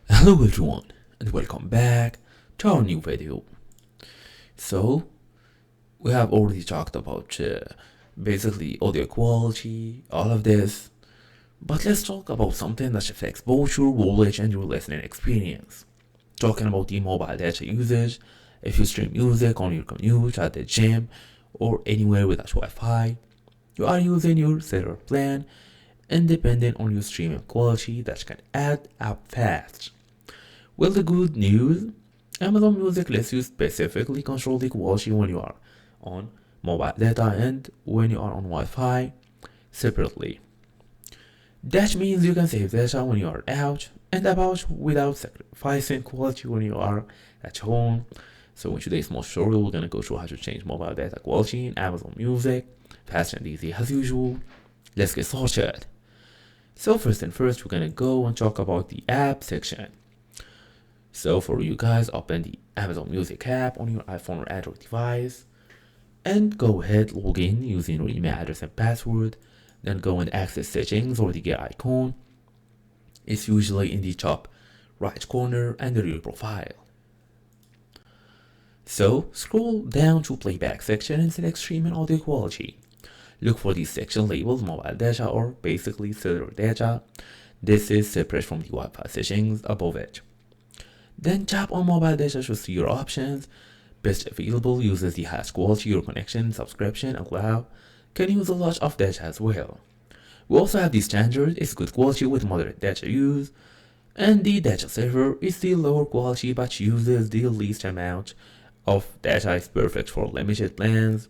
Hello everyone and welcome back to our new video. So we have already talked about basically audio quality, all of this, but let's talk about something that affects both your knowledge and your listening experience. Talking about the mobile data usage, if you stream music on your commute, at the gym, or anywhere without Wi-Fi, you are using your cellular plan independent on your streaming quality that can add up fast. Well, the good news, Amazon Music lets you specifically control the quality when you are on mobile data and when you are on Wi-Fi separately. That means you can save data when you are out and about without sacrificing quality when you are at home. So in today's small tutorial, we're gonna go through how to change mobile data quality in Amazon Music, fast and easy as usual. Let's get started. So first and first, we're gonna go and talk about the app section. So for you guys, open the Amazon Music app on your iPhone or Android device and go ahead, log in using your email address and password. Then go and access settings or the gear icon. It's usually in the top right corner under your profile. So scroll down to playback section and select streaming audio quality. Look for the section labeled mobile data or basically cellular data. This is separate from the Wi-Fi settings above it. Then tap on mobile data to see your options. Best available uses the highest quality, your connection, subscription, and cloud can use a lot of data as well. We also have the standard, it's good quality with moderate data use, and the data saver is the lower quality but uses the least amount of data. Is perfect for limited plans,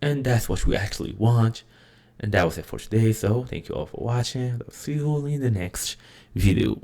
and that's what we actually want. And that was it for today, so thank you all for watching. I'll see you all in the next video.